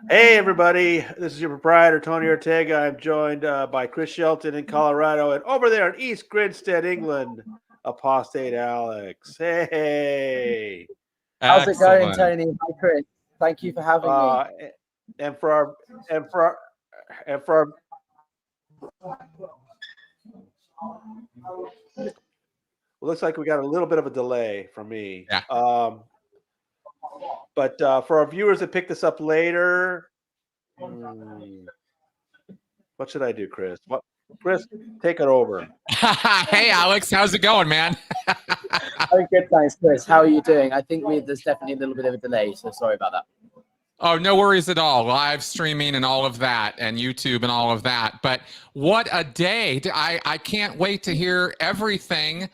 Hey, everybody. This is your proprietor, Tony Ortega. I'm joined by Chris Shelton in Colorado, and over there in East Grinstead, England, Apostate Alex. Hey. How's it going, Tony? Hi, Chris. Thank you for having me. And for our looks like we got a little bit of a delay from me. Yeah. But for our viewers that pick this up later, what should I do, Chris? Chris, take it over. Hey, Alex, how's it going, man? Oh, good, thanks, Chris. How are you doing? I think there's definitely a little bit of a delay, so sorry about that. Oh, no worries at all. Live streaming and all of that, and YouTube and all of that. But what a day. I can't wait to hear everything.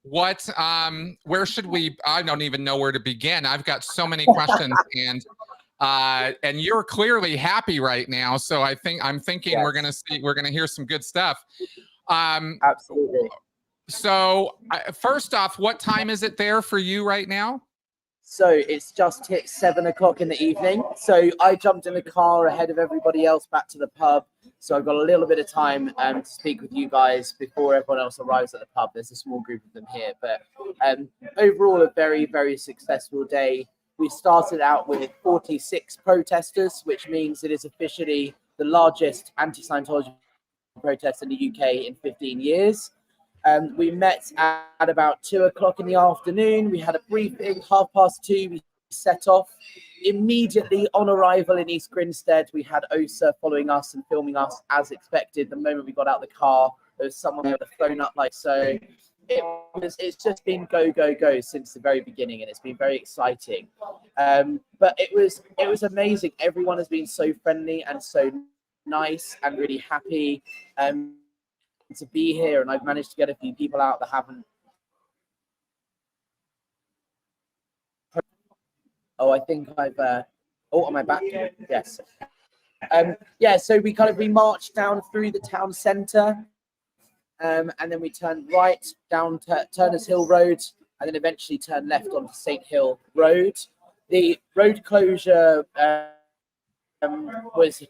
Where should we, I don't even know where to begin. I've got so many questions and you're clearly happy right now. So I'm thinking yes. we're going to hear some good stuff. Absolutely. So first off, what time is it there for you right now? So it's just hit 7 o'clock in the evening. So I jumped in the car ahead of everybody else back to the pub. So I've got a little bit of time to speak with you guys before everyone else arrives at the pub. There's a small group of them here, but overall a very, very successful day. We started out with 46 protesters, which means it is officially the largest anti-Scientology protest in the UK in 15 years. We met at about 2 o'clock in the afternoon. We had a briefing, 2:30. We set off. Immediately on arrival in East Grinstead, we had OSA following us and filming us as expected. The moment we got out of the car, there was someone with a phone up like so. It's just been go, go, go since the very beginning, and it's been very exciting. But it was amazing. Everyone has been so friendly and so nice and really happy. To be here, and I've managed to get a few people out that haven't. I think I've on my back. Yes. Yeah, so we marched down through the town centre, and then we turned right down Turner's Hill Road, and then eventually turned left onto St Hill Road. The road closure was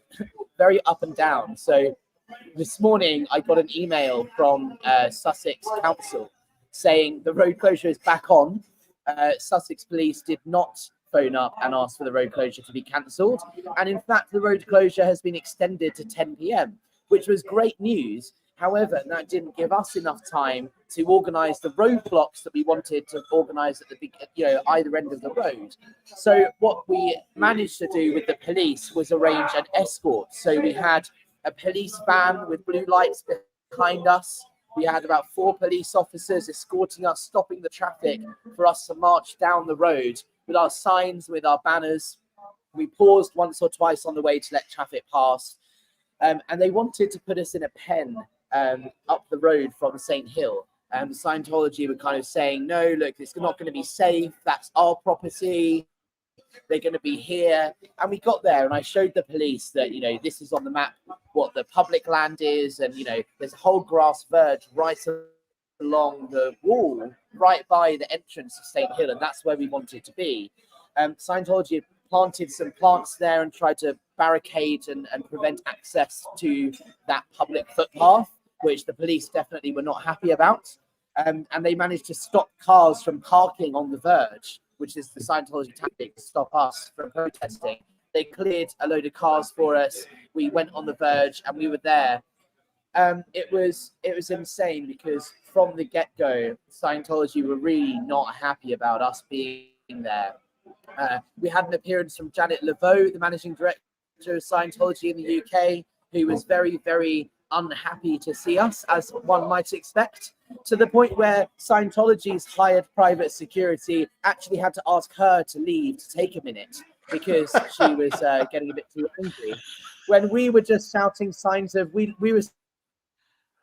very up and down. So this morning, I got an email from Sussex Council saying the road closure is back on. Sussex Police did not phone up and ask for the road closure to be cancelled. And in fact, the road closure has been extended to 10 p.m, which was great news. However, that didn't give us enough time to organise the roadblocks that we wanted to organise at the either end of the road. So what we managed to do with the police was arrange an escort. So we had a police van with blue lights behind us. We had about 4 police officers escorting us, stopping the traffic for us to march down the road with our signs, with our banners. We paused once or twice on the way to let traffic pass. And they wanted to put us in a pen up the road from St Hill. Scientology were kind of saying, no, look, it's not going to be safe. That's our property. They're going to be here. And we got there and I showed the police that, this is on the map, what the public land is. And, there's a whole grass verge right along the wall, right by the entrance of St Hill. And that's where we wanted to be. Scientology planted some plants there and tried to barricade and prevent access to that public footpath, which the police definitely were not happy about. And they managed to stop cars from parking on the verge, which is the Scientology tactic to stop us from protesting. They cleared a load of cars for us. We went on the verge and we were there. It was insane because from the get-go, Scientology were really not happy about us being there. We had an appearance from Janet Laveau, the managing director of Scientology in the UK, who was very, very unhappy to see us, as one might expect, to the point where Scientology's hired private security actually had to ask her to leave to take a minute because she was getting a bit too angry. When we were just shouting signs of, we were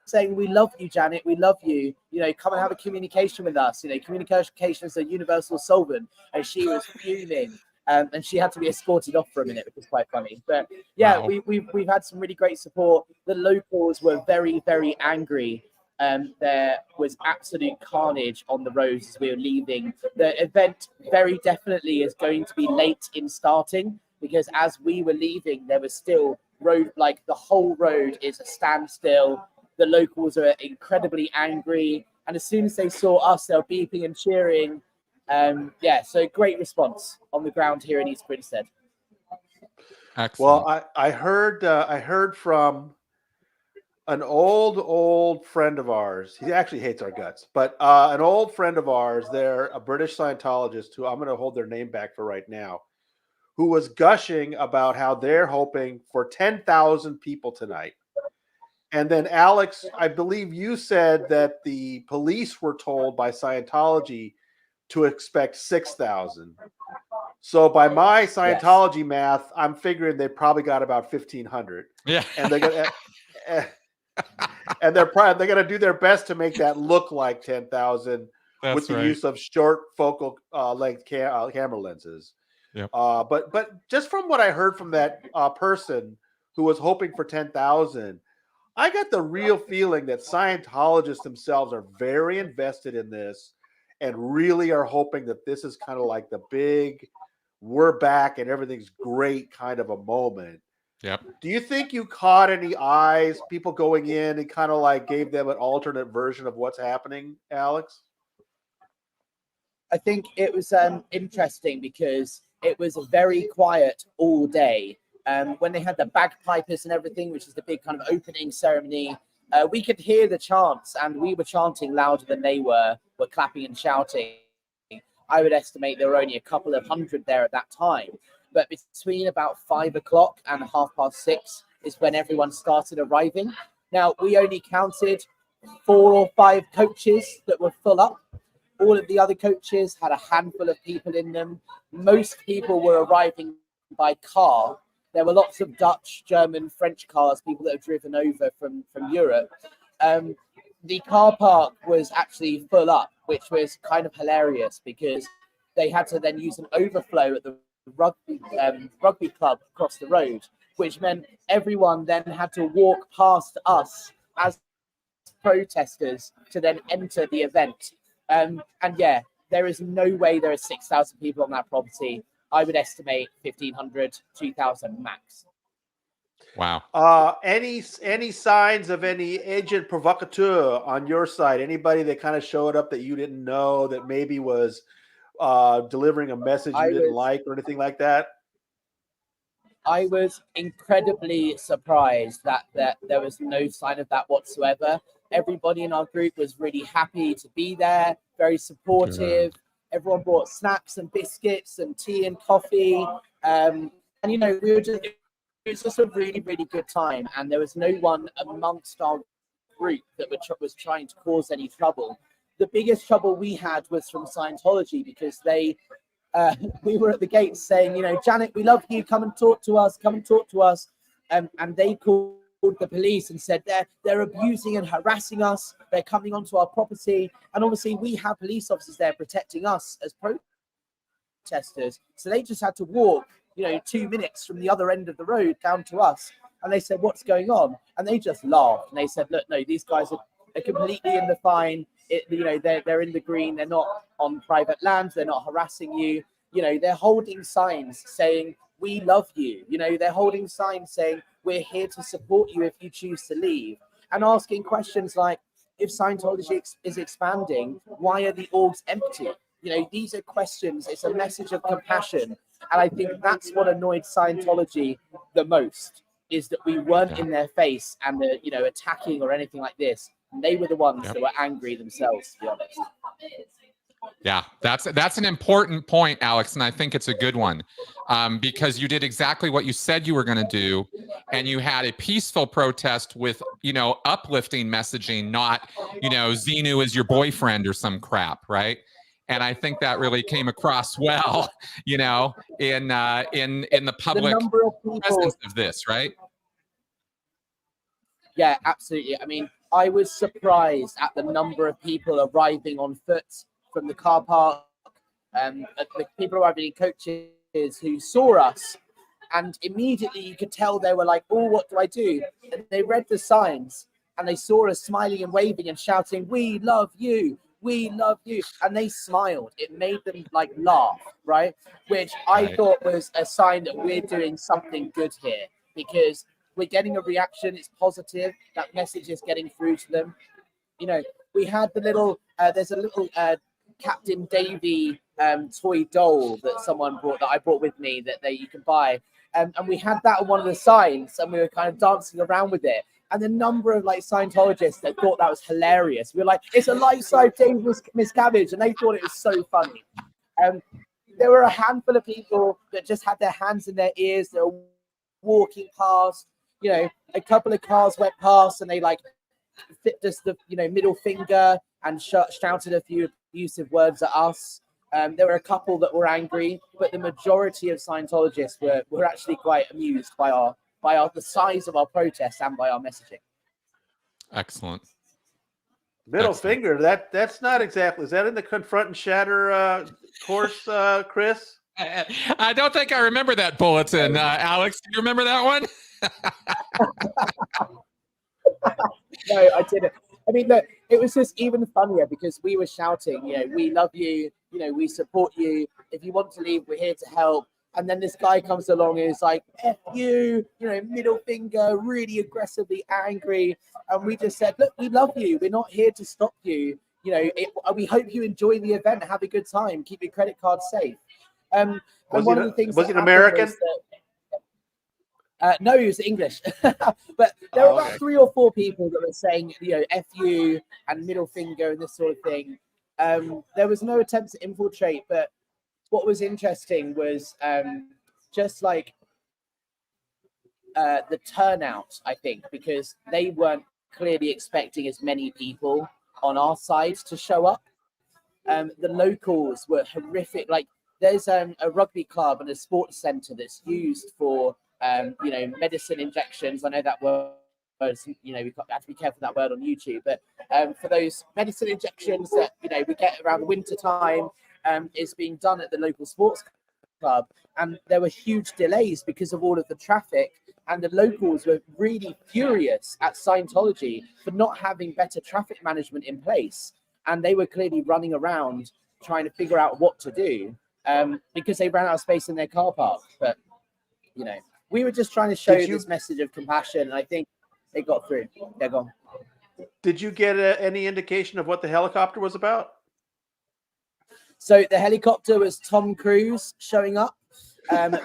saying, we love you, Janet, we love you, come and have a communication with us. Communication is a universal solvent, and she was fuming. And she had to be escorted off for a minute, which was quite funny. But yeah, wow. We've had some really great support. The locals were very, very angry There was absolute carnage on the roads as we were leaving. The event very definitely is going to be late in starting, because as we were leaving, there was still road, like the whole road is a standstill. The locals are incredibly angry, and as soon as they saw us, they were beeping and cheering. So great response on the ground here in East Grinstead. Excellent. Well, I heard from an old friend of ours. He actually hates our guts, but an old friend of ours. They're a British Scientologist who I'm going to hold their name back for right now, who was gushing about how they're hoping for 10,000 people tonight. And then, Alex, I believe you said that the police were told by Scientology to expect 6,000. So by my Scientology math, I'm figuring they probably got about 1,500. Yeah. And they're gonna and they're gonna do their best to make that look like 10,000 with the use of short focal length camera lenses. Yep. But just from what I heard from that person who was hoping for 10,000, I got the real feeling that Scientologists themselves are very invested in this and really are hoping that this is kind of like the big we're back and everything's great kind of a moment. Yep. Do you think you caught any eyes, people going in and kind of like gave them an alternate version of what's happening, Alex? I think it was interesting because it was very quiet all day. When they had the bagpipers and everything, which is the big kind of opening ceremony, we could hear the chants, and we were chanting louder than they were clapping and shouting. I would estimate there were only a couple of hundred there at that time. But between about 5 o'clock and 6:30 is when everyone started arriving. Now, we only counted 4 or 5 coaches that were full up. All of the other coaches had a handful of people in them. Most people were arriving by car. There were lots of Dutch, German, French cars, people that have driven over from Europe. The car park was actually full up, which was kind of hilarious because they had to then use an overflow at the rugby club across the road, which meant everyone then had to walk past us as protesters to then enter the event. There is no way there are 6,000 people on that property. I would estimate 1,500, 2,000 max. Wow. Any signs of any agent provocateur on your side? Anybody that kind of showed up that you didn't know that maybe was delivering a message you didn't like or anything like that? I was incredibly surprised that there was no sign of that whatsoever. Everybody in our group was really happy to be there, very supportive. Everyone brought snacks and biscuits and tea and coffee. It was just a really, really good time. And there was no one amongst our group that was trying to cause any trouble. The biggest trouble we had was from Scientology because we were at the gates saying, Janet, we love you. Come and talk to us. And they called the police and said they're abusing and harassing us. They're coming onto our property. And obviously we have police officers there protecting us as protesters. So they just had to walk, 2 minutes from the other end of the road down to us. And they said, what's going on? And they just laughed. And they said, look, no, these guys are completely in the fine. They're in the green. They're not on private land. They're not harassing you. They're holding signs saying, we love you. They're holding signs saying, we're here to support you if you choose to leave. And asking questions like, if Scientology is expanding, why are the orgs empty? These are questions. It's a message of compassion. And I think that's what annoyed Scientology the most, is that we weren't in their face and attacking or anything like this. And they were the ones that were angry themselves, to be honest. Yeah, that's an important point, Alex, and I think it's a good one because you did exactly what you said you were going to do, and you had a peaceful protest with, uplifting messaging, not, Xenu is your boyfriend or some crap, right? And I think that really came across well, in the public presence of this, right? Yeah, absolutely. I mean, I was surprised at the number of people arriving on foot from the car park, the people arriving in coaches who saw us, and immediately you could tell they were like, oh, what do I do? And they read the signs and they saw us smiling and waving and shouting, "We love you, we love you," and they smiled. It made them like laugh, right? Which I Right. thought was a sign that we're doing something good here, because we're getting a reaction. It's positive. That message is getting through to them. You know, we had the little, there's a little Captain Davy toy doll that someone brought, that I brought with me, that you can buy. And we had that on one of the signs, and we were kind of dancing around with it. And the number of like Scientologists that thought that was hilarious. We were like, "It's a life-size Davy Miscavige," and they thought it was so funny. There were a handful of people that just had their hands in their ears. They were walking past. You know, a couple of cars went past, and they like flipped us the middle finger and shouted a few abusive words at us. There were a couple that were angry, but the majority of Scientologists were actually quite amused by the size of our protest and by our messaging. Excellent. Middle Excellent. finger. That's not exactly. Is that in the confront and shatter course, Chris? I don't think I remember that bulletin. Alex, do you remember that one? No, I didn't. I mean, look, it was just even funnier because we were shouting, "We love you, we support you. If you want to leave, we're here to help." And then this guy comes along and is like, "F you," middle finger, really aggressively angry. And we just said, "Look, we love you. We're not here to stop you. We hope you enjoy the event, have a good time, keep your credit card safe." And one of the things was it American? No, he was English. But there were about 3 or 4 people that were saying, "F you" and middle finger and this sort of thing. There was no attempt to infiltrate, but what was interesting was just like the turnout, I think, because they weren't clearly expecting as many people on our side to show up. The locals were horrific. Like, there's a rugby club and a sports centre that's used for medicine injections. I know that word, we have to be careful with that word on YouTube, but for those medicine injections that we get around the winter time, is being done at the local sports club, and there were huge delays because of all of the traffic, and the locals were really furious at Scientology for not having better traffic management in place, and they were clearly running around trying to figure out what to do because they ran out of space in their car park. But we were just trying to show this message of compassion, and I think it got through. They're gone. Did you get any indication of what the helicopter was about? So the helicopter was Tom Cruise showing up.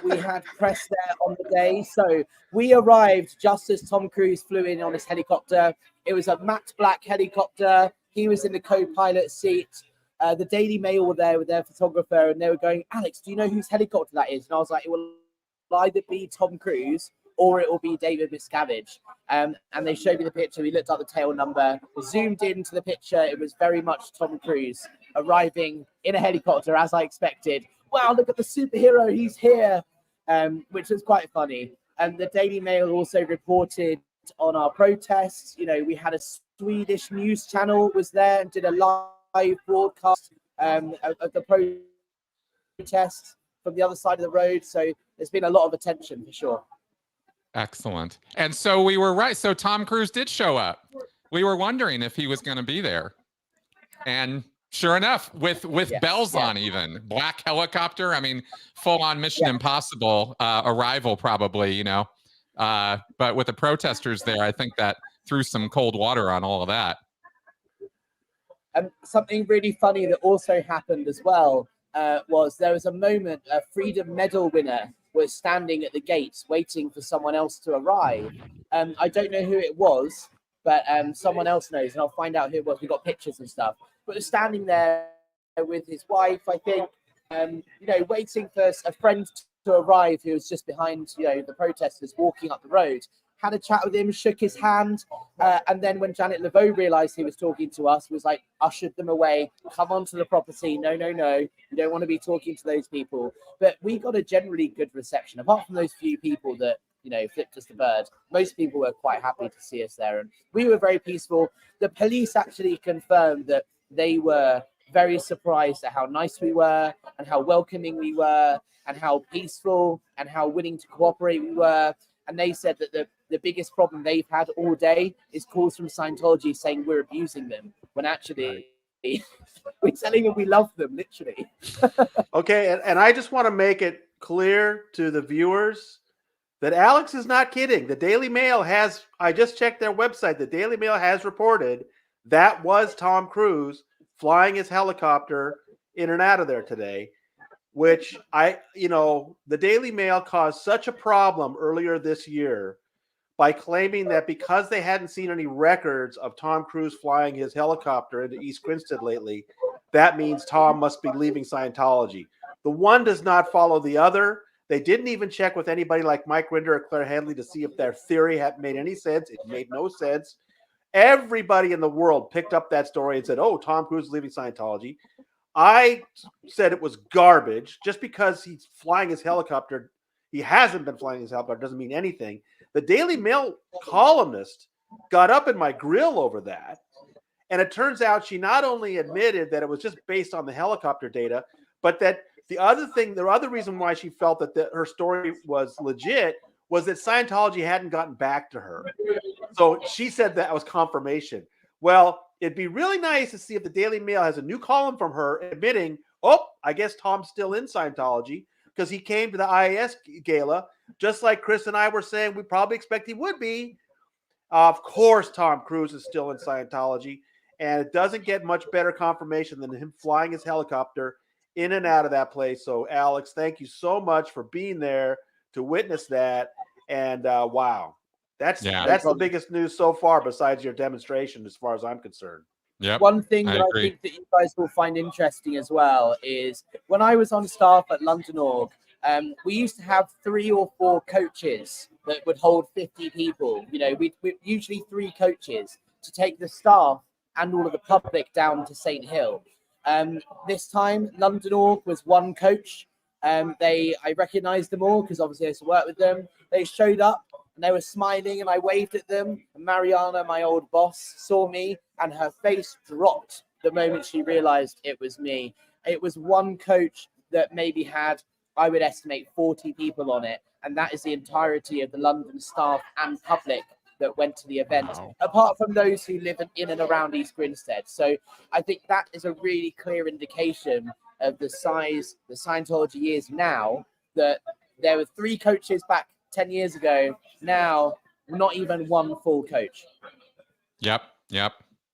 We had press there on the day. So we arrived just as Tom Cruise flew in on his helicopter. It was a matte black helicopter. He was in the co-pilot seat. The Daily Mail were there with their photographer, and they were going, "Alex, do you know whose helicopter that is?" And I was like, "It will either be Tom Cruise or it will be David Miscavige." And they showed me the picture. We looked up the tail number, zoomed into the picture. It was very much Tom Cruise arriving in a helicopter, as I expected. Wow, look at the superhero, he's here, which was quite funny. And the Daily Mail also reported on our protests. We had a Swedish news channel was there and did a live broadcast of the protest from the other side of the road. So there's been a lot of attention for sure. Excellent. And so we were right. So Tom Cruise did show up. We were wondering if he was going to be there. And sure enough, with bells on, even black helicopter. I mean, full on Mission Impossible arrival, probably, but with the protesters there, I think that threw some cold water on all of that. And something really funny that also happened as well was there was a moment, a Freedom Medal winner was standing at the gates waiting for someone else to arrive. I don't know who it was, but someone else knows, and I'll find out who it was. We got pictures and stuff. But was standing there with his wife, I think, waiting for a friend to arrive who was just behind, the protesters walking up the road. Had a chat with him, shook his hand, and then when Janet Laveau realised he was talking to us, was like, ushered them away, come onto the property, no, you don't want to be talking to those people. But we got a generally good reception, apart from those few people that, flipped us the bird. Most people were quite happy to see us there, and we were very peaceful. The police actually confirmed that they were very surprised at how nice we were, and how welcoming we were, and how peaceful, and how willing to cooperate we were. and they said that the biggest problem they've had all day is calls from Scientology saying we're abusing them, when actually we're telling them we love them, literally. Okay, and I just want to make it clear to the viewers that Alex is not kidding. The Daily Mail has, I just checked their website, the Daily Mail has reported that was Tom Cruise flying his helicopter in and out of there today, which the Daily Mail caused such a problem earlier this year by claiming that because they hadn't seen any records of Tom Cruise flying his helicopter into East Grinstead lately, that means Tom must be leaving Scientology. The one does not follow the other. They didn't even check with anybody like Mike Rinder or Claire Hadley to see if their theory had made any sense. It made no sense. Everybody in the world picked up that story and said, oh, Tom Cruise is leaving Scientology. I said it was garbage. Just because he's flying his helicopter, he hasn't been flying his helicopter, doesn't mean anything. The Daily Mail columnist got up in my grill over that. And it turns out she not only admitted that it was just based on the helicopter data, but that the other reason why she felt that her story was legit was that Scientology hadn't gotten back to her. So she said that was confirmation. Well, it'd be really nice to see if the Daily Mail has a new column from her admitting, oh, I guess Tom's still in Scientology, because he came to the IAS gala, just like Chris and I were saying we probably expect he would be. Of course, Tom Cruise is still in Scientology, and it doesn't get much better confirmation than him flying his helicopter in and out of that place. So, Alex, thank you so much for being there to witness that. And wow, that's the biggest news so far, besides your demonstration, as far as I'm concerned. Yep, one thing that I think that you guys will find interesting as well is when I was on staff at London Org, we used to have 3 or 4 coaches that would hold 50 people. You know, we usually 3 coaches to take the staff and all of the public down to St. Hill. This time, London Org was 1 coach. I recognized them all because obviously I used to work with them. They showed up and they were smiling and I waved at them. And Mariana, my old boss, saw me and her face dropped the moment she realized it was me. It was 1 coach that maybe had, I would estimate, 40 people on it. And that is the entirety of the London staff and public that went to the event, apart from those who live in and around East Grinstead. So I think that is a really clear indication of the size the Scientology is now, that there were 3 coaches back 10 years ago. Now, not even 1 full coach. Yep.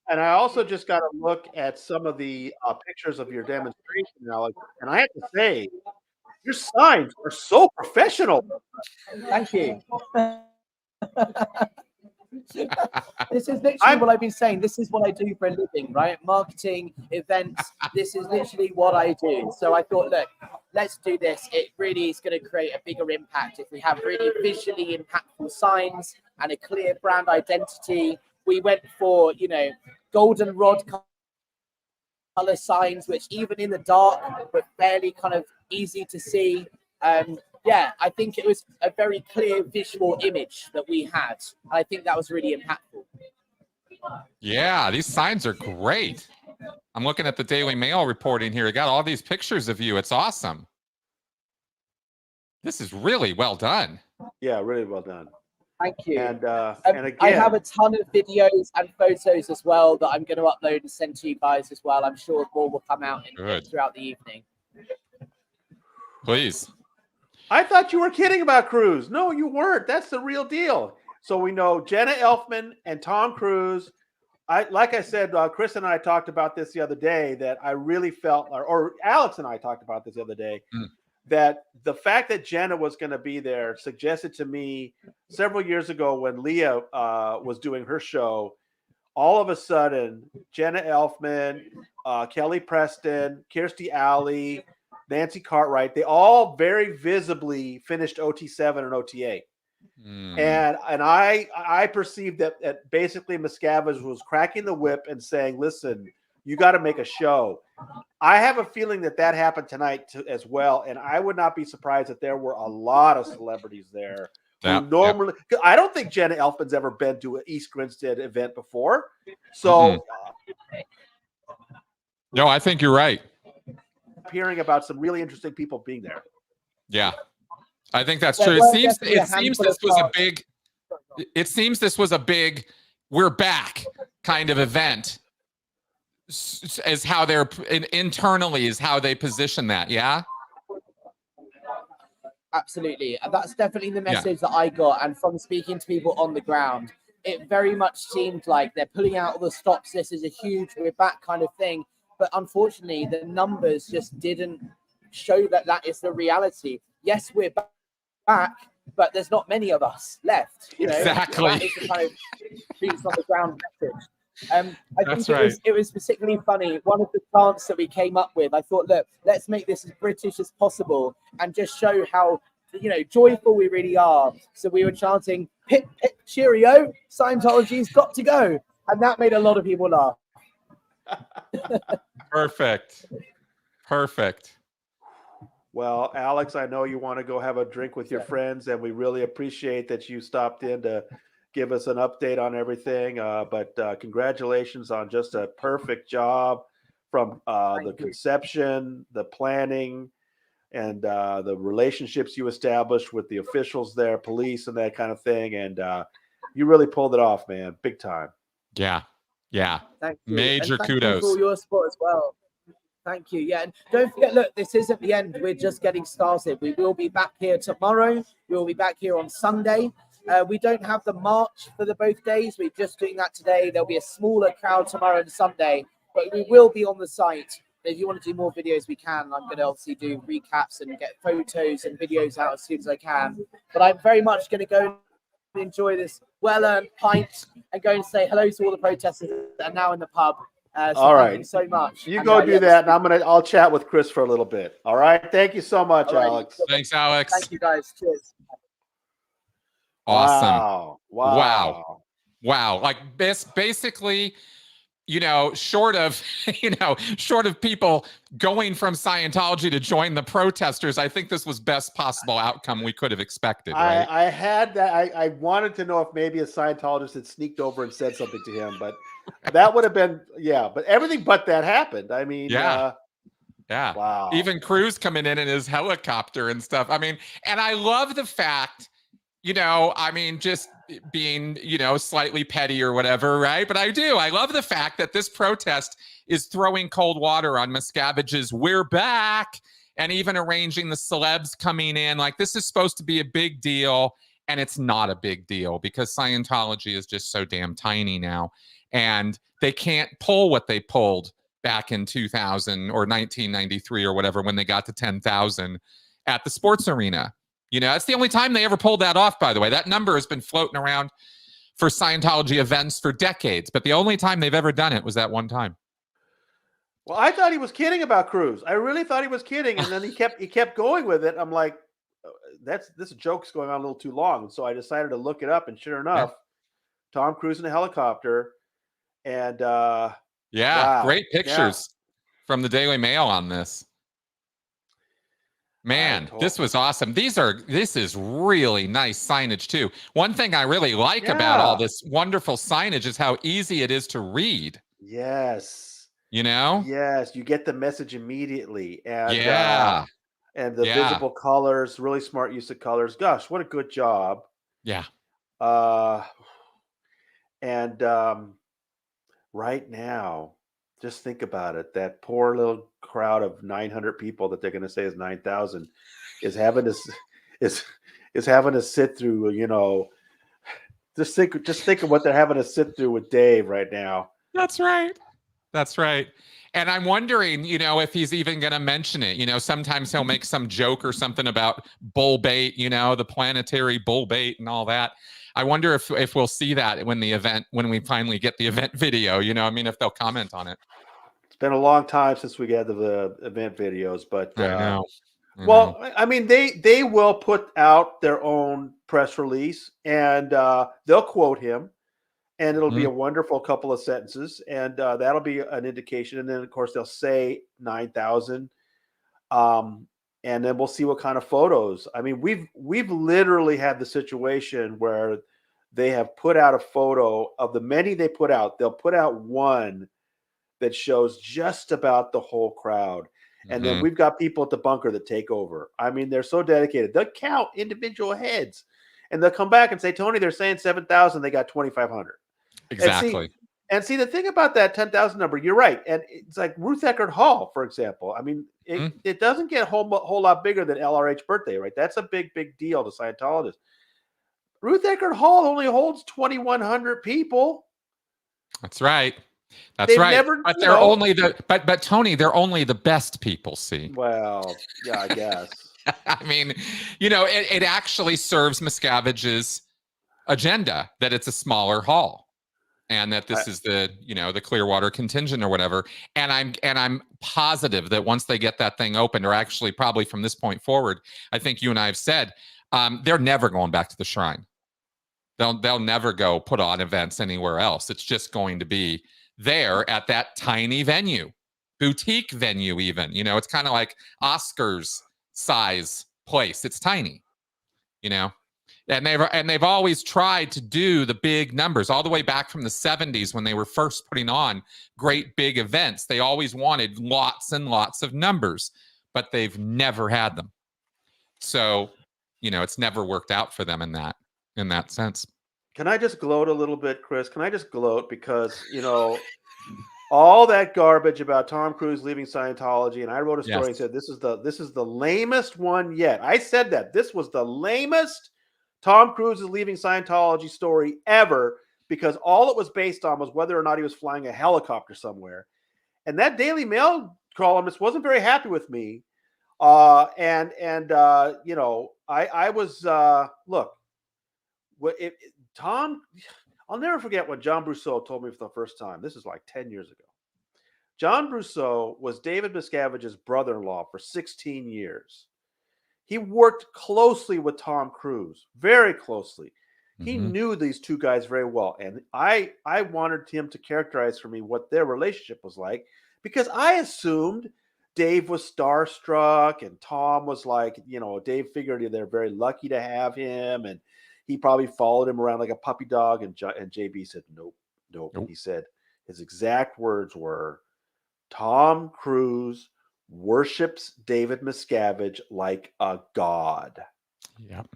And I also just got to look at some of the pictures of your demonstration, Alex. And I have to say, your signs are so professional. Thank you. This is literally what I've been saying. This is what I do for a living, right? Marketing, events. This is literally what I do. So I thought, look, let's do this. It really is going to create a bigger impact if we have really visually impactful signs and a clear brand identity. We went for, golden rod color signs, which even in the dark were fairly kind of easy to see. I think it was a very clear visual image that we had. I think that was really impactful. Yeah, these signs are great. I'm looking at the Daily Mail reporting here. It got all these pictures of you. It's awesome. This is really well done. Yeah, really well done. Thank you. And again, I have a ton of videos and photos as well that I'm going to upload and send to you guys as well. I'm sure more will come out throughout the evening. Please. I thought you were kidding about Cruise. No, you weren't. That's the real deal. So we know Jenna Elfman and Tom Cruise. Like I said, Chris and I talked about this the other day, that I really felt, or Alex and I talked about this the other day, that the fact that Jenna was going to be there suggested to me several years ago when Leah was doing her show, all of a sudden, Jenna Elfman, Kelly Preston, Kirstie Alley, Nancy Cartwright, they all very visibly finished OT7 and OT8. And I perceived that basically Miscavige was cracking the whip and saying, listen, you got to make a show. I have a feeling that happened tonight as well. And I would not be surprised if there were a lot of celebrities there. Normally, I don't think Jenna Elfman's ever been to an East Grinstead event before. So, no, I think you're right. Hearing about some really interesting people being there. Yeah. I think that's There true. were It seems definitely a handful of cars. it seems this was a big we're back kind of event. Is how they're internally is how they position that. Yeah. Absolutely. And that's definitely the message that I got. And from speaking to people on the ground, it very much seemed like they're pulling out all the stops. This is a huge, we're back kind of thing. But unfortunately, the numbers just didn't show that that is the reality. Yes, we're back, but there's not many of us left. You know, Exactly. that is the kind of boots on the ground message. I That's think it was particularly funny. One of the chants that we came up with, I thought, look, let's make this as British as possible and just show how, you know, joyful we really are. So we were chanting, "Pip, pip, cheerio, Scientology's got to go." And that made a lot of people laugh. Perfect. Perfect. Well, Alex, I know you want to go have a drink with your friends, and we really appreciate that you stopped in to give us an update on everything. But congratulations on just a perfect job from the conception, the planning, and the relationships you established with the officials there, police, and that kind of thing. And you really pulled it off, man, big time. Yeah. Yeah. Thank you. Major and thank kudos. you for all your support as well. Thank you. Yeah, and don't forget, look, this isn't the end. We're just getting started. We will be back here tomorrow. We will be back here on Sunday. We don't have the march for the both days. We're just doing that today. There'll be a smaller crowd tomorrow and Sunday, but we will be on the site. If you want to do more videos, we can. I'm going to obviously do recaps and get photos and videos out as soon as I can. But I'm very much going to go and enjoy this well-earned pint and go and say hello to all the protesters that are now in the pub. So All right. Thank you so much. You go do that, and I'll chat with Chris for a little bit. All right. Thank you so much, Alex. Thanks, Alex. Thank you, guys. Cheers. Awesome. Wow. Like this basically, you know, short of people going from Scientology to join the protesters, I think this was best possible outcome we could have expected. Right? I had that. I wanted to know if maybe a Scientologist had sneaked over and said something to him, but that would have been, but everything but that happened. I mean, yeah. Wow. Even Cruz coming in his helicopter and stuff. I mean, and I love the fact, you know, I mean, just being, you know, slightly petty or whatever, right? But I love the fact that this protest is throwing cold water on Miscavige's "We're back" and even arranging the celebs coming in. Like, this is supposed to be a big deal, and it's not a big deal because Scientology is just so damn tiny now. And they can't pull what they pulled back in 2000 or 1993 or whatever when they got to 10,000 at the sports arena. You know, that's the only time they ever pulled that off, by the way. That number has been floating around for Scientology events for decades, but the only time they've ever done it was that one time. Well, I thought he was kidding about Cruz. I really thought he was kidding, and then he kept going with it. I'm like, this joke's going on a little too long. So I decided to look it up, and sure enough, Tom Cruise in a helicopter. And wow. Great pictures from the Daily Mail on this. Man, this was awesome. This is really nice signage too. One thing I really like about all this wonderful signage is how easy it is to read. Yes. You know? Yes, you get the message immediately. And and the visible colors, really smart use of colors. Gosh, what a good job. Yeah. Right now, just think about it. That poor little crowd of 900 people that they're going to say is 9,000 is having to sit through. You know, just think of what they're having to sit through with Dave right now. That's right. And I'm wondering, you know, if he's even going to mention it. You know, sometimes he'll make some joke or something about bull bait. You know, the planetary bull bait and all that. I wonder if we'll see that when we finally get the event video, you know, I mean, if they'll comment on it. It's been a long time since we got the event videos, but I know. Well, I mean, they will put out their own press release, and they'll quote him, and it'll be a wonderful couple of sentences, and that'll be an indication. And then, of course, they'll say 9,000. And then we'll see what kind of photos. I mean, we've literally had the situation where they have put out a photo of the many they put out. They'll put out one that shows just about the whole crowd. And then we've got people at the bunker that take over. I mean, they're so dedicated. They'll count individual heads, and they'll come back and say, Tony, they're saying 7,000. They got 2,500. Exactly. And see, the thing about that 10,000 number, you're right. And it's like Ruth Eckerd Hall, for example. I mean, it doesn't get a whole lot bigger than LRH birthday, right? That's a big deal to Scientologists. Ruth Eckerd Hall only holds 2,100 people. That's right. They've right. But they're only but Tony, they're only the best people, see. Well, yeah, I guess. I mean, it actually serves Miscavige's agenda that it's a smaller hall. And that this is the Clearwater contingent or whatever. And I'm positive that once they get that thing opened, or actually probably from this point forward, I think you and I have said, they're never going back to the shrine. They'll never go put on events anywhere else. It's just going to be there at that tiny venue, boutique venue even. It's kind of like Oscars size place. It's tiny, And they've always tried to do the big numbers all the way back from the 70s when they were first putting on great big events. They always wanted lots and lots of numbers, but they've never had them. So, it's never worked out for them in that sense. Can I just gloat a little bit, Chris? Can I just gloat because, all that garbage about Tom Cruise leaving Scientology, and I wrote a story and said this is the lamest one yet. I said that this was the lamest Tom Cruise is leaving Scientology story ever, because all it was based on was whether or not he was flying a helicopter somewhere. And that Daily Mail columnist wasn't very happy with me. I was look, Tom, I'll never forget when John Brousseau told me for the first time. This is like 10 years ago. John Brousseau was David Miscavige's brother-in-law for 16 years. He worked closely with Tom Cruise, very closely. He knew these two guys very well. And I wanted him to characterize for me what their relationship was like, because I assumed Dave was starstruck and Tom was like, Dave figured they're very lucky to have him. And he probably followed him around like a puppy dog. And JB said, nope. He said, his exact words were, Tom Cruise worships David Miscavige like a god. Yep.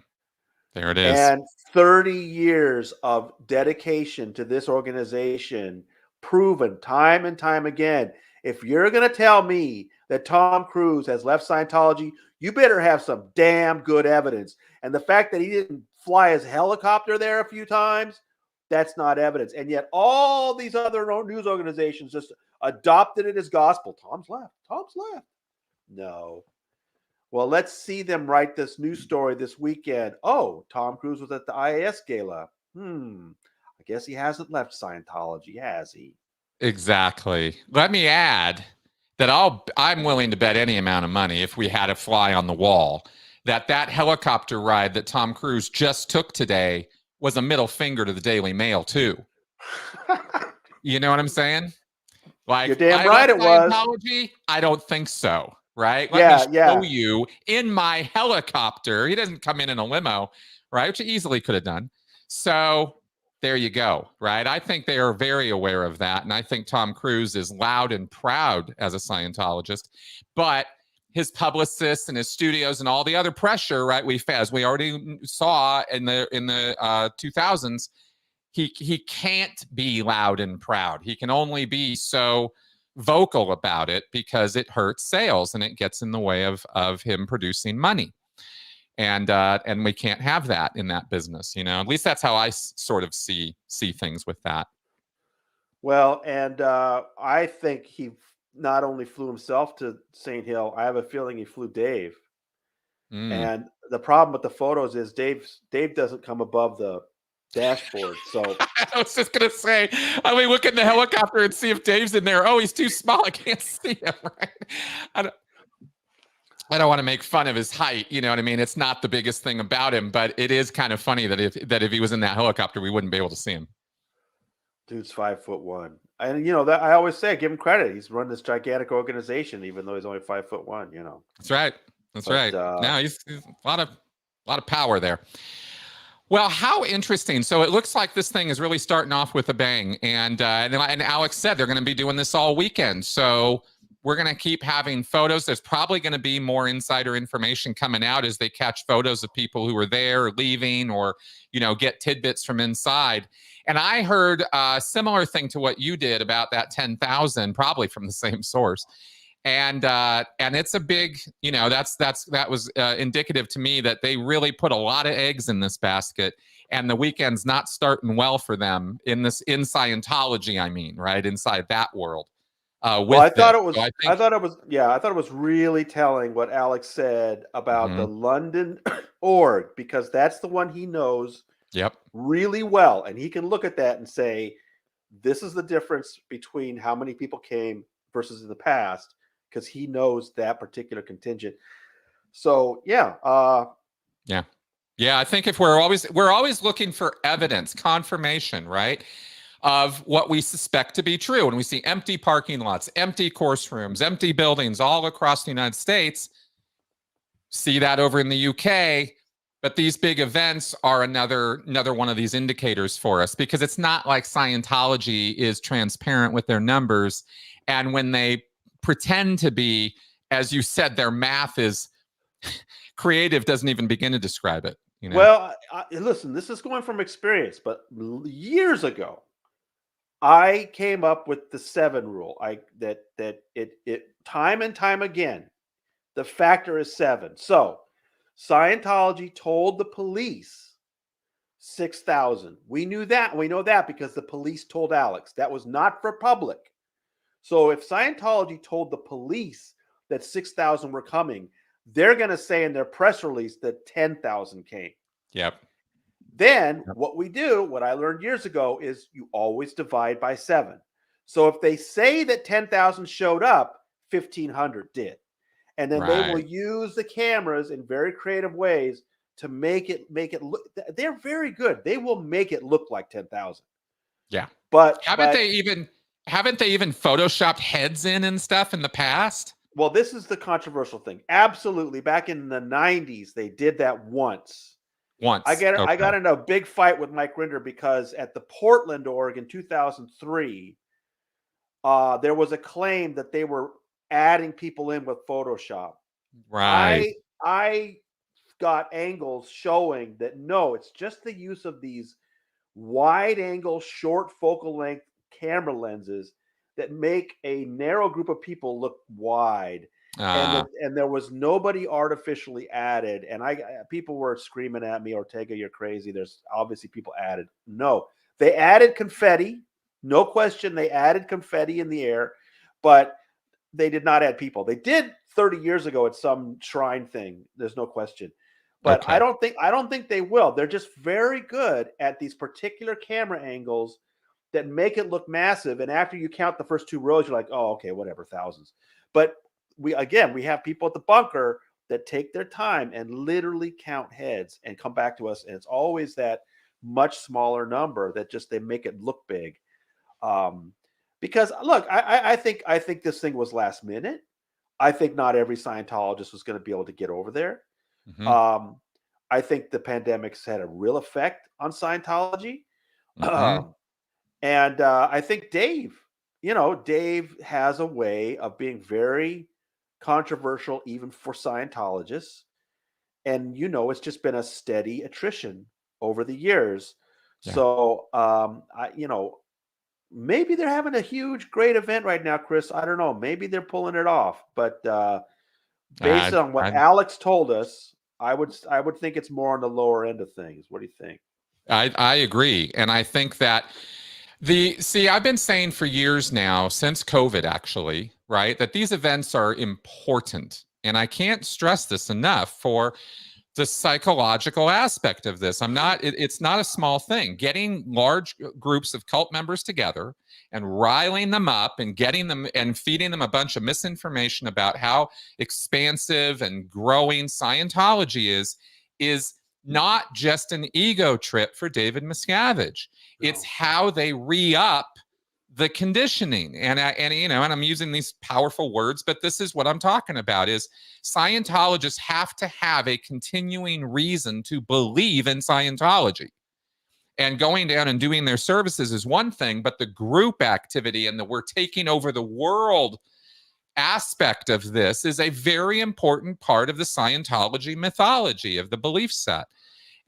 There it is. And 30 years of dedication to this organization, proven time and time again. If you're going to tell me that Tom Cruise has left Scientology, you better have some damn good evidence. And the fact that he didn't fly his helicopter there a few times, that's not evidence. And yet all these other news organizations just adopted it as gospel. Tom's left. No. Well, let's see them write this news story this weekend. Oh, Tom Cruise was at the IAS gala. I guess he hasn't left Scientology, has he? Exactly. Let me add that I'm willing to bet any amount of money, if we had a fly on the wall, that helicopter ride that Tom Cruise just took today was a middle finger to the Daily Mail too. You know what I'm saying? Like, you're damn right it was. I don't think so. Right? Let me show you in my helicopter. He doesn't come in a limo, right? Which he easily could have done. So there you go, right? I think they are very aware of that. And I think Tom Cruise is loud and proud as a Scientologist. But his publicists and his studios and all the other pressure, right? As we already saw in the 2000s, he can't be loud and proud. He can only be so vocal about it because it hurts sales and it gets in the way of him producing money. And we can't have that in that business, At least that's how I sort of see things with that. Well, and I think he not only flew himself to St. Hill, I have a feeling he flew Dave. And the problem with the photos is Dave doesn't come above the dashboard. So I was just gonna say, look in the helicopter and see if Dave's in there. Oh, he's too small. I can't see him. Right? I don't want to make fun of his height. You know what I mean? It's not the biggest thing about him, but it is kind of funny that if he was in that helicopter, we wouldn't be able to see him. Dude's 5'1", and that I always say, give him credit. He's run this gigantic organization, even though he's only 5'1". That's right. Right. Now he's a lot of power there. Well, how interesting. So it looks like this thing is really starting off with a bang. And Alex said they're going to be doing this all weekend. So We're going to keep having photos. There's probably going to be more insider information coming out as they catch photos of people who are there or leaving, or, you know, get tidbits from inside. And I heard a similar thing to what you did about that 10,000, probably from the same source. And it's a big, you know, that was indicative to me that they really put a lot of eggs in this basket, and the weekend's not starting well for them in Scientology. I mean, right inside that world. Well, I thought it was really telling what Alex said about the London org, because that's the one he knows really well, and he can look at that and say, this is the difference between how many people came versus in the past, because he knows that particular contingent. So I think if we're always looking for evidence, confirmation, right, of what we suspect to be true. And we see empty parking lots, empty course rooms, empty buildings all across the United States. See that over in the UK. But these big events are another one of these indicators for us, because it's not like Scientology is transparent with their numbers. And when they pretend to be, as you said, their math is creative, doesn't even begin to describe it. You know? Well, listen, this is going from experience, but years ago, I came up with the 7 rule. That time and time again, the factor is 7. So Scientology told the police 6,000. We knew that. We know that because the police told Alex. That was not for public. So if Scientology told the police that 6,000 were coming, they're going to say in their press release that 10,000 came. Yep. Then what I learned years ago is you always divide by 7. So if they say that 10,000 showed up, 1,500 did. And then they will use the cameras in very creative ways to make it look. They're very good. They will make it look like 10,000. Yeah. But haven't they even photoshopped heads in and stuff in the past? Well, this is the controversial thing. Absolutely. Back in the 90s, they did that once. I got into a big fight with Mike Rinder because at the Portland org in 2003, there was a claim that they were adding people in with Photoshop. Right. I got angles showing that no, it's just the use of these wide angle, short focal length camera lenses that make a narrow group of people look wide. And there was nobody artificially added. And people were screaming at me, Ortega, you're crazy. There's obviously people added. No, they added confetti. No question. They added confetti in the air, but they did not add people. They did 30 years ago at some shrine thing. There's no question. But okay. I don't think they will. They're just very good at these particular camera angles that make it look massive. And after you count the first 2 rows, you're like, oh, okay, whatever, thousands. But we have people at the bunker that take their time and literally count heads and come back to us. And it's always that much smaller number that just they make it look big. Because look, I think this thing was last minute. I think not every Scientologist was going to be able to get over there. Mm-hmm. I think the pandemic's had a real effect on Scientology. Mm-hmm. And I think Dave has a way of being very controversial even for Scientologists. And, it's just been a steady attrition over the years. Yeah. So, maybe they're having a huge, great event right now, Chris. I don't know. Maybe they're pulling it off. But based on what Alex told us, I would think it's more on the lower end of things. What do you think? I agree. And I think that I've been saying for years now, since COVID actually, right, that these events are important. And I can't stress this enough for the psychological aspect of this. It's not a small thing. Getting large groups of cult members together and riling them up and getting them and feeding them a bunch of misinformation about how expansive and growing Scientology is not just an ego trip for David Miscavige. No. It's how they re-up the conditioning. And I'm using these powerful words, but this is what I'm talking about is Scientologists have to have a continuing reason to believe in Scientology. And going down and doing their services is one thing, but the group activity and we're taking over the world aspect of this is a very important part of the Scientology mythology, of the belief set.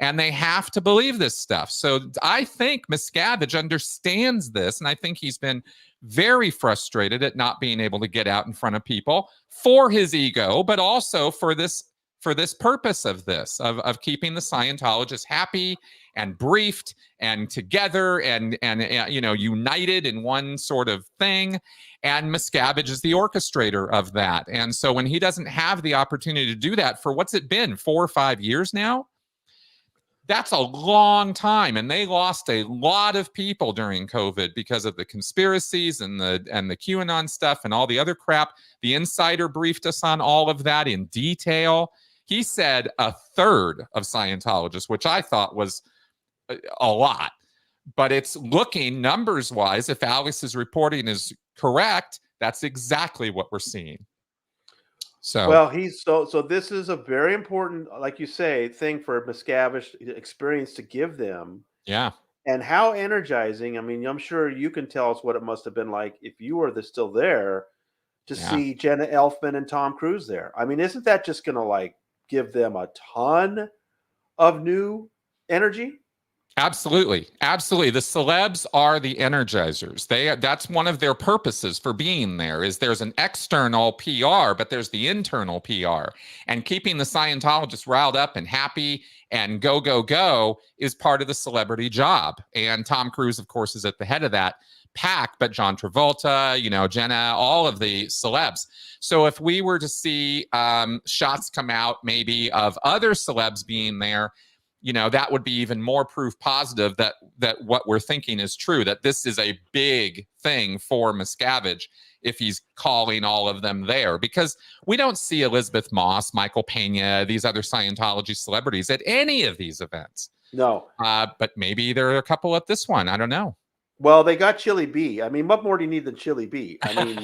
And they have to believe this stuff. So I think Miscavige understands this, and I think he's been very frustrated at not being able to get out in front of people for his ego, but also for this purpose of this, of keeping the Scientologists happy and briefed and together and united in one sort of thing. And Miscavige is the orchestrator of that. And so when he doesn't have the opportunity to do that for what's it been, 4 or 5 years now, that's a long time, and they lost a lot of people during COVID because of the conspiracies and the QAnon stuff and all the other crap. The Insider briefed us on all of that in detail. He said a third of Scientologists, which I thought was a lot, but it's looking numbers-wise, if Alex's reporting is correct, that's exactly what we're seeing. So well, so this is a very important, like you say, thing for Miscavige experience to give them. Yeah. And how energizing. I mean, I'm sure you can tell us what it must have been like if you were still there to see Jenna Elfman and Tom Cruise there. I mean, isn't that just going to like give them a ton of new energy? Absolutely. Absolutely. The celebs are the energizers. That's one of their purposes for being there, is there's an external PR, but there's the internal PR. And keeping the Scientologists riled up and happy and go, go, go is part of the celebrity job. And Tom Cruise, of course, is at the head of that pack, but John Travolta, Jenna, all of the celebs. So if we were to see shots come out maybe of other celebs being there, that would be even more proof positive that what we're thinking is true, that this is a big thing for Miscavige if he's calling all of them there. Because we don't see Elizabeth Moss, Michael Pena, these other Scientology celebrities at any of these events. No. But maybe there are a couple at this one. I don't know. Well, they got Chili B. I mean, what more do you need than Chili B? I mean,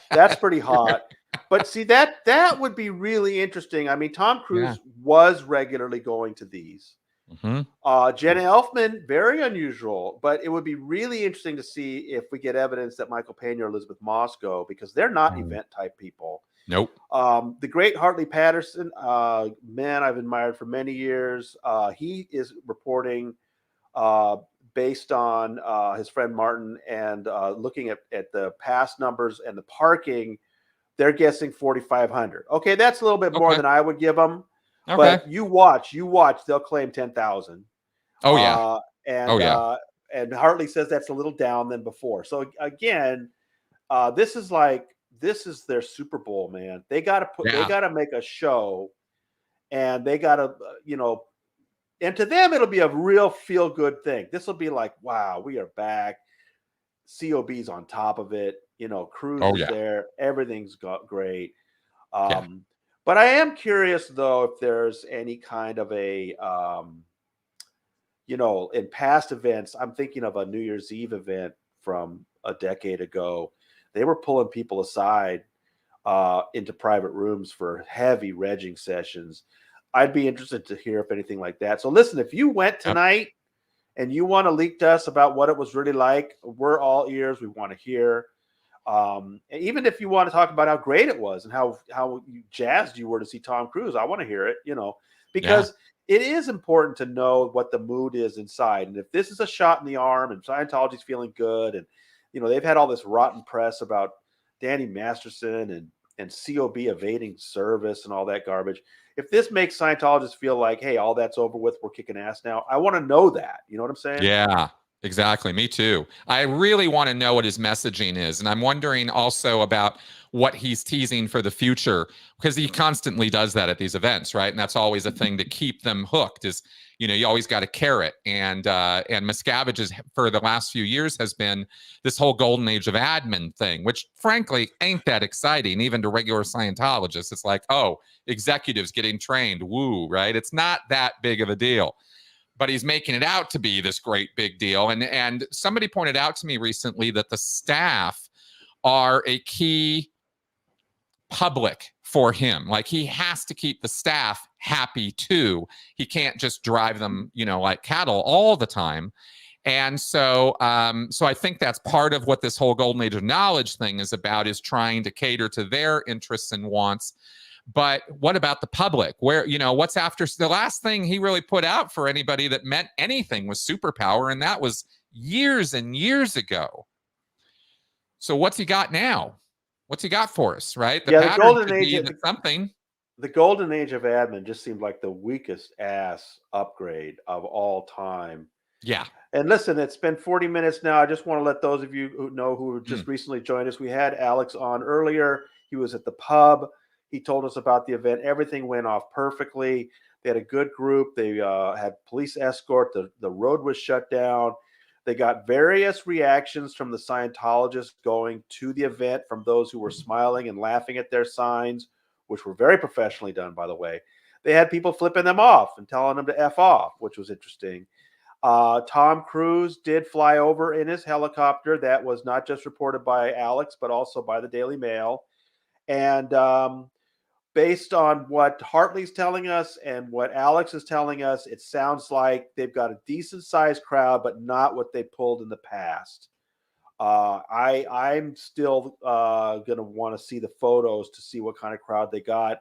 that's pretty hot. But see, that would be really interesting. I mean, Tom Cruise was regularly going to these. Mm-hmm. Jenna Elfman, very unusual, but it would be really interesting to see if we get evidence that Michael Pena or Elizabeth Moss go, because they're not event type people. Nope. The great Hartley Patterson, man, I've admired for many years. He is reporting based on his friend Martin and looking at the past numbers and the parking. They're guessing 4,500. Okay, that's a little bit more than I would give them. Okay. But you watch, they'll claim 10,000. Oh, yeah. And Hartley says that's a little down than before. So again, this is their Super Bowl, man. They got to make a show, and they got to, and to them, it'll be a real feel good thing. This will be like, wow, we are back. COB's on top of it. Cruise is there. Everything's got great. But I am curious, though, if there's any kind of a, in past events, I'm thinking of a New Year's Eve event from a decade ago. They were pulling people aside into private rooms for heavy regging sessions. I'd be interested to hear if anything like that. So listen, if you went tonight and you want to leak to us about what it was really like, we're all ears. We want to hear. And even if you want to talk about how great it was and how jazzed you were to see Tom Cruise, I want to hear it, because it is important to know what the mood is inside. And if this is a shot in the arm and Scientology's feeling good, and, they've had all this rotten press about Danny Masterson and COB evading service and all that garbage. If this makes Scientologists feel like, hey, all that's over with, we're kicking ass now, I want to know that. You know what I'm saying? Yeah. Exactly. Me too. I really want to know what his messaging is. And I'm wondering also about what he's teasing for the future, because he constantly does that at these events, right? And that's always a thing to keep them hooked is, you always got a carrot. And Miscavige for the last few years has been this whole golden age of admin thing, which frankly ain't that exciting, even to regular Scientologists. It's like, oh, executives getting trained. Woo, right? It's not that big of a deal. But he's making it out to be this great big deal. And somebody pointed out to me recently that the staff are a key public for him. Like, he has to keep the staff happy too. He can't just drive them, like cattle all the time. And so, so I think that's part of what this whole golden age of knowledge thing is about, is trying to cater to their interests and wants. But what about the public? Where, you know, what's after? The last thing he really put out for anybody that meant anything was superpower, and that was years and years ago. So what's he got now? What's he got for us, right? The The pattern golden could be age, something. the golden age of admin just seemed like the weakest ass upgrade of all time. Yeah. And listen, it's been 40 minutes now. I just want to let those of you who know who just recently joined us. We had Alex on earlier. He was at the pub. He told us about the event. Everything went off perfectly. They had a good group. They had police escort. The road was shut down. They got various reactions from the Scientologists going to the event, from those who were smiling and laughing at their signs, which were very professionally done, by the way. They had people flipping them off and telling them to F off, which was interesting. Tom Cruise did fly over in his helicopter. That was not just reported by Alex, but also by the Daily Mail. And based on what Hartley's telling us and what Alex is telling us, it sounds like they've got a decent sized crowd, but not what they pulled in the past. I'm still going to want to see the photos to see what kind of crowd they got.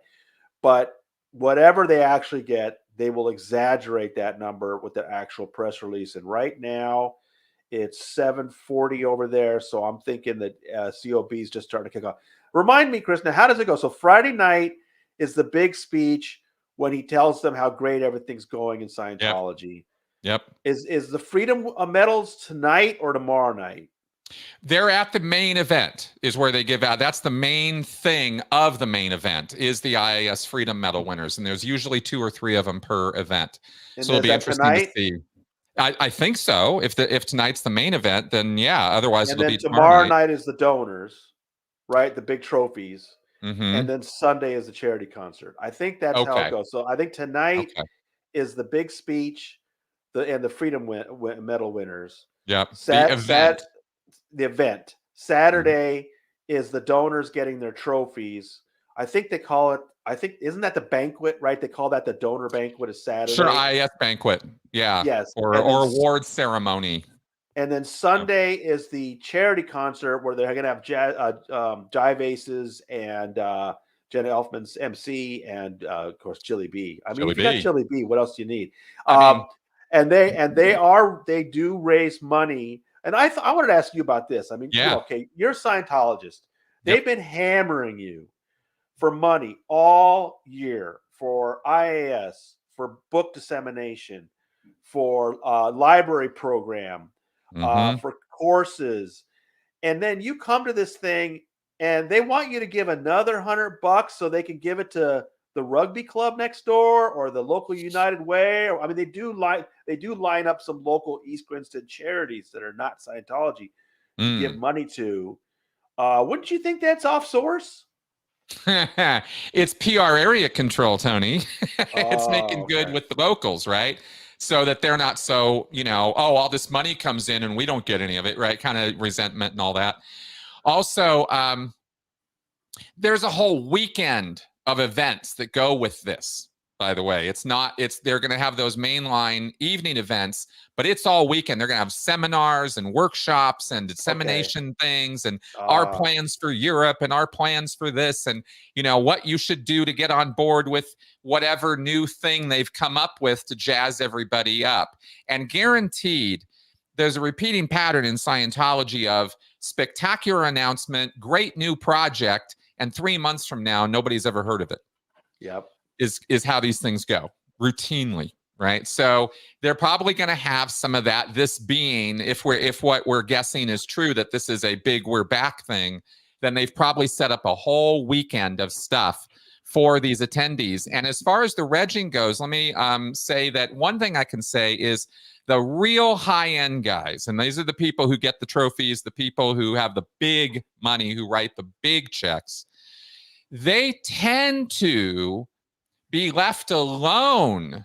But whatever they actually get, they will exaggerate that number with the actual press release. And right now, it's 7:40 over there. So I'm thinking that COB is just starting to kick off. Remind me, Chris, now, how does it go? So Friday night is the big speech when he tells them how great everything's going in Scientology. Yep. Is the Freedom Medals tonight or tomorrow night? They're at the main event is where they give out. That's the main thing of the main event is the IAS Freedom Medal winners. And there's usually 2 or 3 of them per event. And so it'll be interesting tonight? to see. I think so. If tonight's the main event, then yeah. Otherwise, And it'll then be tomorrow night is the donors, right? The big trophies. Mm-hmm. And then Sunday is the charity concert. I think that's how it goes. So I think tonight is the big speech, and the Freedom Medal winners. Yep. The event. Saturday is the donors getting their trophies. I think they call it. Isn't that the banquet, right? They call that the donor banquet is Saturday. Sure, IAS banquet. Yeah. Yes. Or award ceremony. And then Sunday is the charity concert where they're going to have Jive Aces and Jenna Elfman's MC and of course Chili B. I mean, if you got Chili B, what else do you need? And they do raise money. And I wanted to ask you about this. I mean, okay, you're a Scientologist. They've been hammering you for money all year for IAS, for book dissemination, for library program, for courses. And then you come to this thing and they want you to give another $100 so they can give it to the rugby club next door or the local United Way. I mean, they do line up some local East Grinstead charities that are not Scientology to give money to. Wouldn't you think that's off source? It's PR area control, Tony. It's making good with the locals, right? So that they're not so, all this money comes in and we don't get any of it, right? Kind of resentment and all that. Also, there's a whole weekend of events that go with this, by the way. They're going to have those mainline evening events, but it's all weekend. They're going to have seminars and workshops and dissemination things and our plans for Europe and our plans for this and, what you should do to get on board with whatever new thing they've come up with to jazz everybody up. And guaranteed, there's a repeating pattern in Scientology of spectacular announcement, great new project, and 3 months from now, nobody's ever heard of it. Yep. Is how these things go routinely, right? So they're probably going to have some of that. This being, if what we're guessing is true, that this is a big we're back thing, then they've probably set up a whole weekend of stuff for these attendees. And as far as the regging goes, let me say that one thing I can say is the real high-end guys, and these are the people who get the trophies, the people who have the big money, who write the big checks, they tend to be left alone,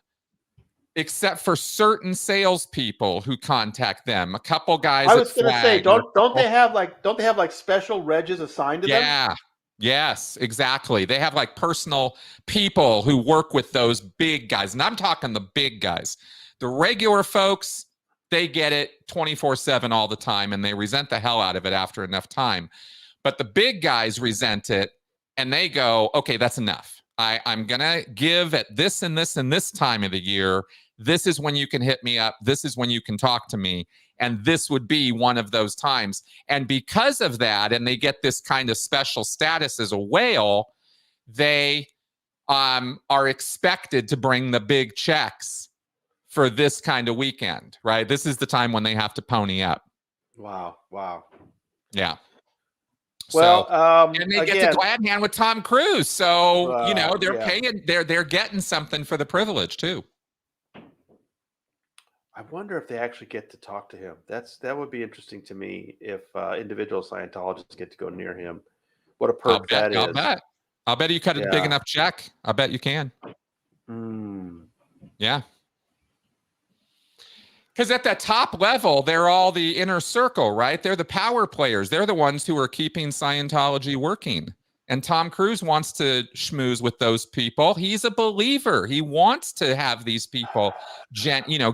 except for certain salespeople who contact them. A couple guys. I was going to say, don't they have like special regs assigned to them? Yeah. Yes, exactly. They have like personal people who work with those big guys, and I'm talking the big guys. The regular folks, they get it 24/7 all the time, and they resent the hell out of it after enough time. But the big guys resent it, and they go, okay, that's enough. I'm going to give at this and this and this time of the year. This is when you can hit me up. This is when you can talk to me. And this would be one of those times. And because of that, and they get this kind of special status as a whale, they are expected to bring the big checks for this kind of weekend, right? This is the time when they have to pony up. Wow. Wow. Yeah. Well, and they get to glad hand with Tom Cruise. So, you know, they're paying, they're getting something for the privilege too. I wonder if they actually get to talk to him. That would be interesting to me if individual Scientologists get to go near him. What a perk that is. I'll bet you cut a big enough check. I bet you can. Yeah. Because at that top level, they're all the inner circle, right? They're the power players. They're the ones who are keeping Scientology working. And Tom Cruise wants to schmooze with those people. He's a believer. He wants to have these people,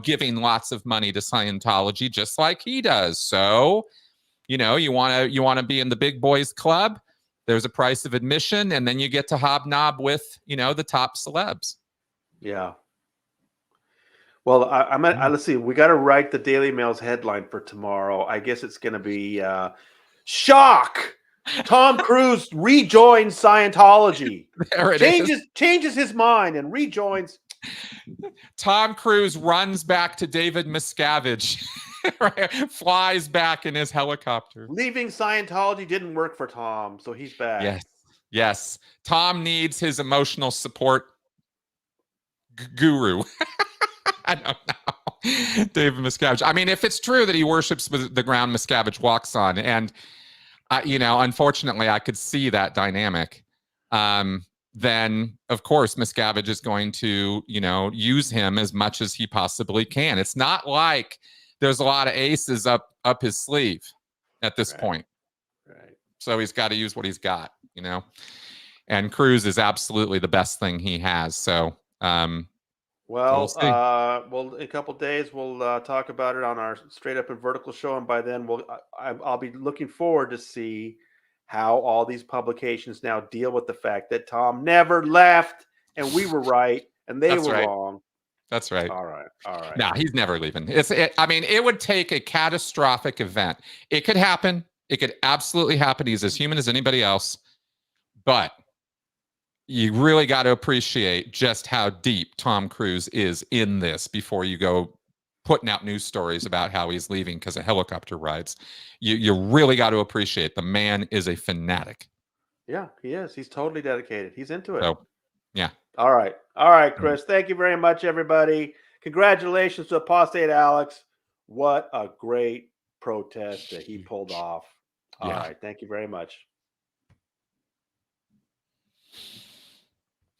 giving lots of money to Scientology, just like he does. So, you want to be in the big boys club. There's a price of admission, and then you get to hobnob with, the top celebs. Yeah. Well, let's see. We got to write the Daily Mail's headline for tomorrow. I guess it's going to be shock. Tom Cruise rejoins Scientology. There it changes his mind and rejoins. Tom Cruise runs back to David Miscavige, right? Flies back in his helicopter. Leaving Scientology didn't work for Tom, so he's back. Yes. Tom needs his emotional support guru. I don't know. David Miscavige. I mean, if it's true that he worships the ground Miscavige walks on, and unfortunately, I could see that dynamic. Then, of course, Miscavige is going to, use him as much as he possibly can. It's not like there's a lot of aces up his sleeve at this point. Right. So he's got to use what he's got, And Cruise is absolutely the best thing he has. So, well, in a couple of days, we'll talk about it on our Straight Up and Vertical show. And by then, I'll be looking forward to see how all these publications now deal with the fact that Tom never left and we were right and they were wrong. That's right. All right. No, he's never leaving. It would take a catastrophic event. It could happen. It could absolutely happen. He's as human as anybody else. But you really got to appreciate just how deep Tom Cruise is in this before you go putting out news stories about how he's leaving because of helicopter rides. You really got to appreciate the man is a fanatic. Yeah, he is. He's totally dedicated. He's into it. So, yeah. All right, Chris. Thank you very much, everybody. Congratulations to Apostate Alex. What a great protest that he pulled off. All right. Thank you very much.